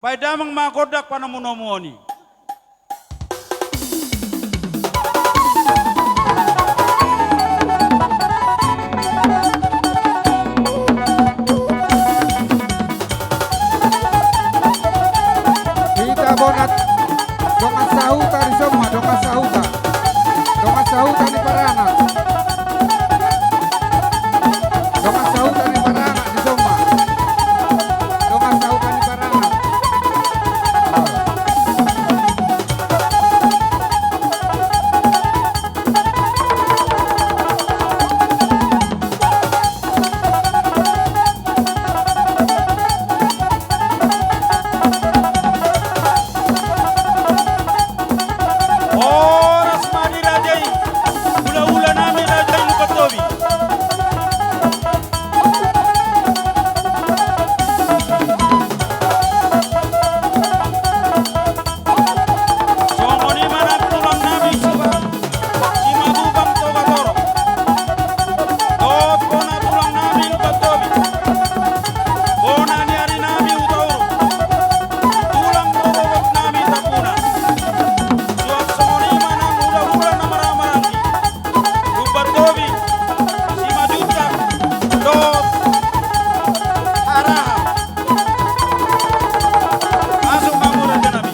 Pai damang magodak panamunomoni. Kita bonat dongan sahuta di semua, dongan sahuta di paranak, dongan sahuta di paranak di semua, dongan sahuta di paranak. Oras madi rajai, ula-ula nami rajai lupatobi. Songoni mana tulang nami suba, simadubang toga toro. Dot kona tulang nami lupatobi, kona niari nami utauru, tulang bobot nami tapuna. Suap songoni mana ula-ula nama ramarangi, lupatobi, simajuta, dot, araha. Masuk kamu raja nami.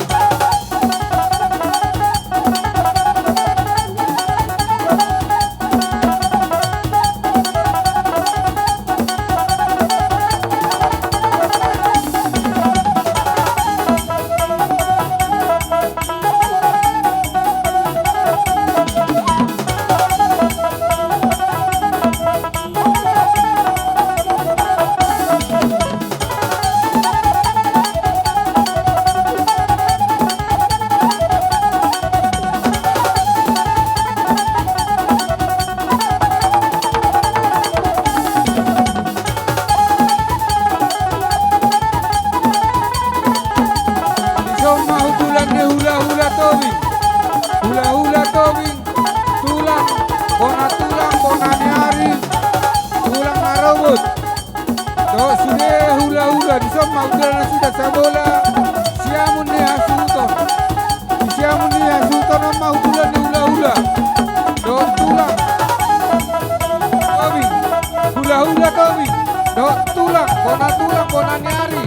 Semua hutulan de hula-hula tobing, hula-hula tobing, tulang, bona nyari, tulang narobot. Do sudah hula-hula di semua hutulan sudah sabola, siamun ni hasuton, siamun ni hasuton nama hutulan de hula-hula. Do tulang, tobing, hula-hula tobing, do tulang, bona nyari,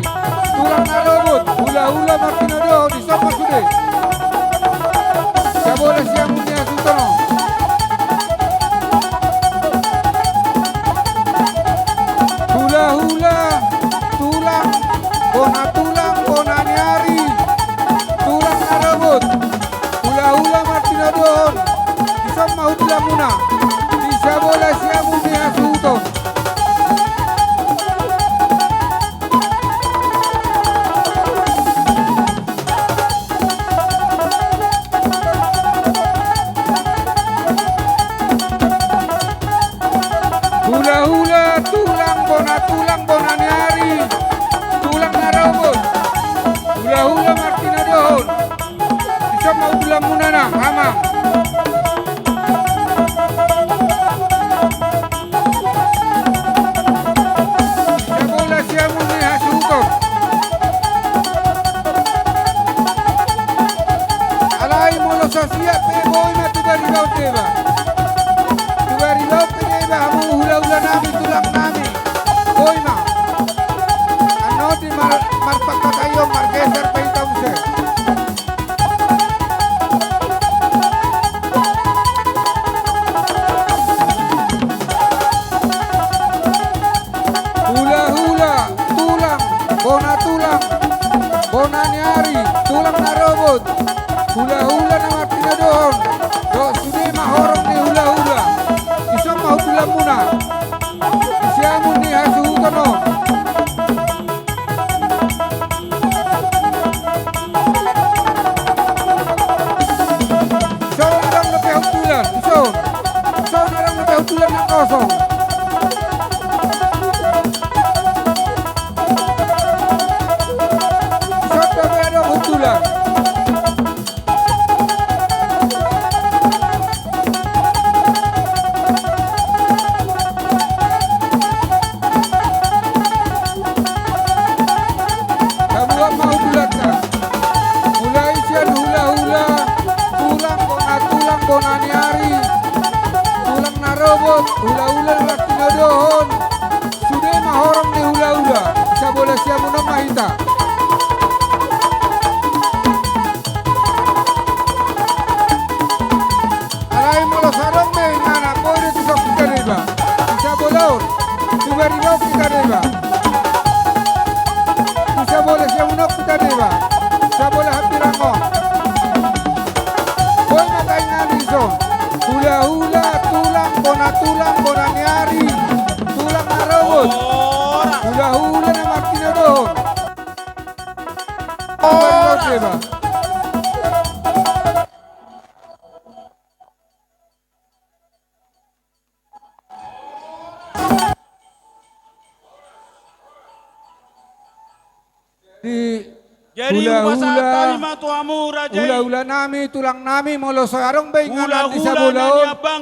tulang narobot, hula-hula martinodo di semua sudah. Sabola siamun ni hasuton. Hula-hula, tulang, bona nyari, tulang narobot, hula-hula martinodon, di semua hutulan muna, di sabola siamun ni hasuton. Hula-hula, tulang, bona nyari, tulang narobot, hula-hula martinodon, di semua hutulan muna na, amang. Sabola siamun ni hasuton. Alai molo sasia pe boy na tu bari laut deba. Tu bari laut deba hamu hula-hula nami tulang nami. Boy ma. Anoti marpakat ayo margeser pe itamse. Hula-hula, tulang, bona nyari, tulang narobot, hula-hula na martinodon, do sudah mahorong ni hula-hula, isang mahutulan muna, isiamun ni hasuhutan no. Isang orang lebih hutulan, isang orang lebih hutulan yang kosong. Isang lebih ada ribaw kita deba. Bisa boleh siya unok kita deba. Bisa boleh hati rango. Boy matay nga rizon. Hula-hula, tulang, bona niari. Tulang na robot. Ora. Hula-hula na Martino doon. Ribaw deba. Jadi upasa lima tu amura jadi. Hula-hula nami, tulang nami, molo sarong bay nga natin sa Hula-hula bulaon. na bang.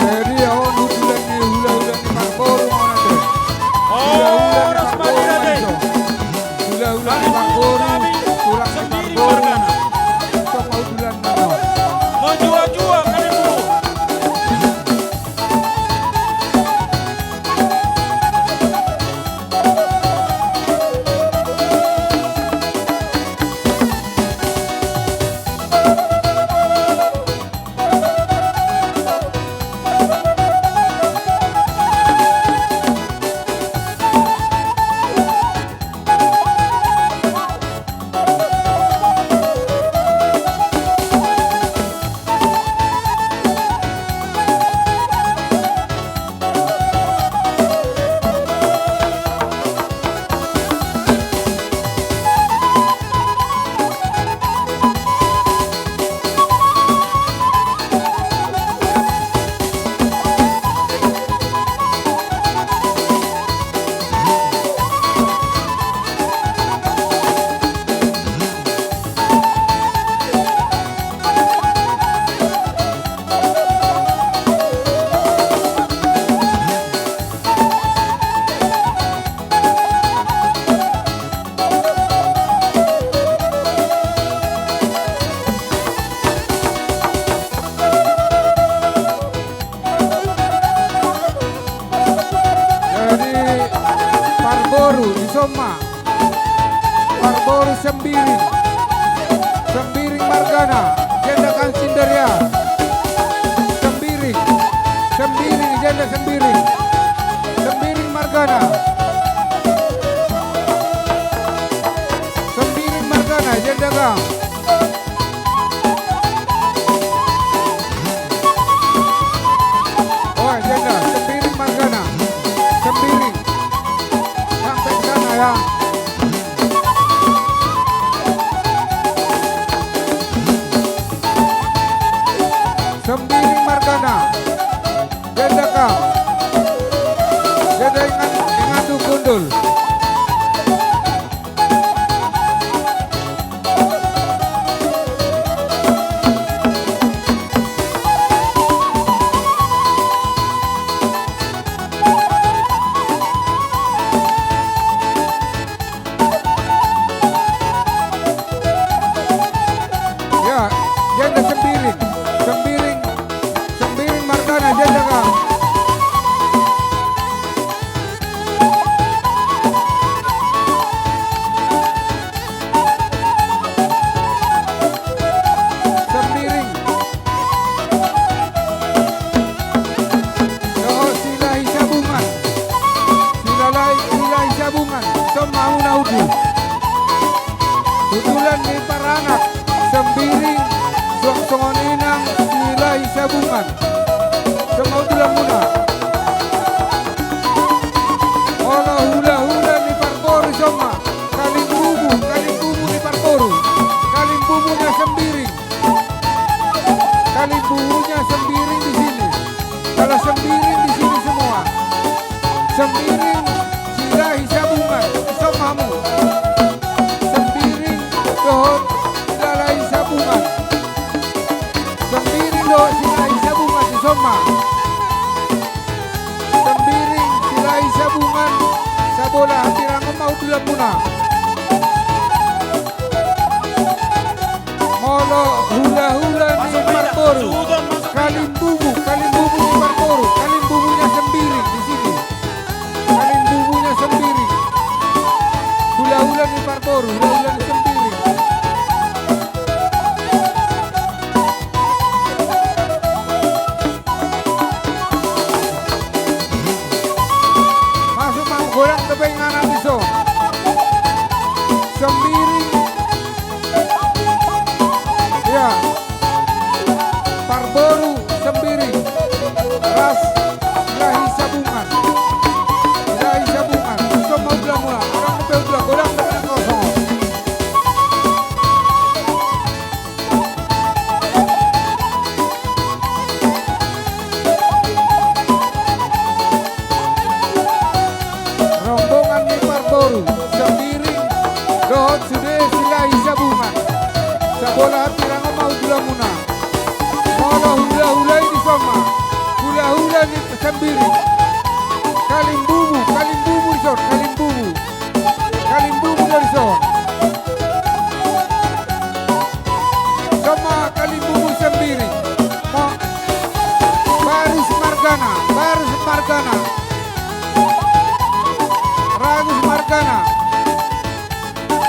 Jadi awon hula ni Markoro mo natin. Ora sebalira deh. Hula-hula ni Markoro, tulang ni Sendiri Markoro. Margana. Ito maudulan na no. Mau jua-jua kali dulu. Jadi Parboru di Soma, Parboru Sembiring, Sembiring Margana, jendakan Sinderia, Sembiring, Sembiring jenda Sembiring, Sembiring Margana, Sembiring Margana jendakan. Oh jenda Sembiring Margana, Sembiring. Sampai sana ya. Sembiring Margana. Jenda kau. Jenda ingat gundul. Ya, jenda Sembiring. Sembiring. Sembiring Margana jenda kau. Sembiring. Oh, silai sabungan. Silai sabungan. Semau naudu. Tutulan ni Paranak. Sembiring. Songoninang silai sabungan. Semau tulang muna. Ono hula-hula ni Parboru Soma. Kalimbumu ni Parboru. Kalimbumu Sembiring. Kalimbunya Sembiring di sini. Kalau Sembiring di sini semua. Sembiring silai sabungan. Somamu. Sembiring dohon silai sabungan. Sembiring dohon silai sabungan di Soma. Sembiring silai sabungan. Sabola hati rango mau tulang muna. Molo hula-hula ni Masuk beda. Parboru. Sudah masuk Kalimbubu di Parboru. Kalimbubunya Sembiring di sini. Kalimbubunya Sembiring. Hula-hula di Parboru, hula-hula di Sembiring. Masuk mang goreng tebing anak iso. Sembiring. Ya. Parboru Sembiring. Ras Ilahi Sabungan. Ilahi Sabungan. Iso mau bilang mula. Orang lebih bilang goreng tebing kosong. Rombongan di Parboru Sembiring dohot sudah Ilahi Sabungan. Sabola pirang mau dulamuna. Mono hula-hula di soma. Hula-hula di Sembiring. Kalimbubu di son, kalimbubu. Kalimbubu dari son. Soma kalimbubu Sembiring. Barus Margana. Ragus Margana.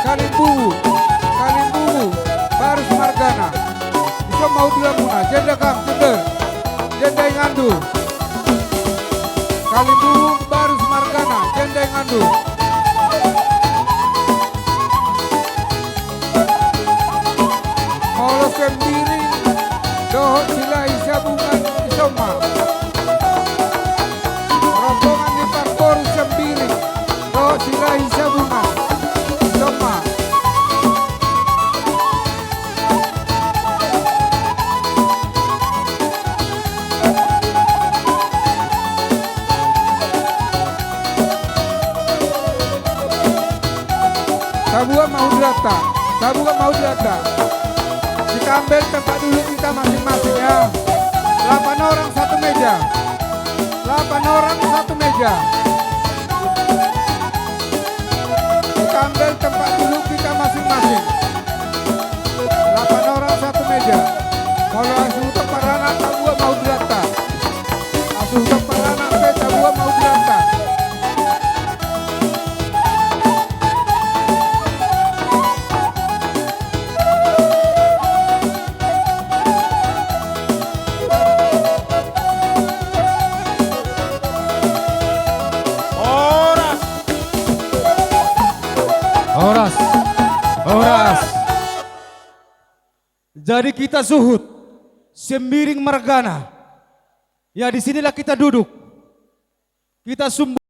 Kalimbubu, Barus Margana. Bisa mau dilamuna, jenda kang, jenda yang ngandu. Kalimbubu, Barus Margana, jenda yang ngandu. Molo Sembiring, dohot Ilahi Sabungan Isoma. Rombongan di Parboru Sembiring, dohot Ilahi Sabungan Isoma. Tabua mau data. Kita ambil tempat dulu kita masing-masing ya. 8 orang satu meja. 8 orang satu meja. Kita ambil tempat dulu kita masing-masing. 8 orang satu meja. Kalau asuh untuk parana tabua mau data. Asuh untuk parana tabua mau data. Horas. Jadi kita zuhud, Sembiring Margana. Ya disinilah kita duduk. Kita sumber.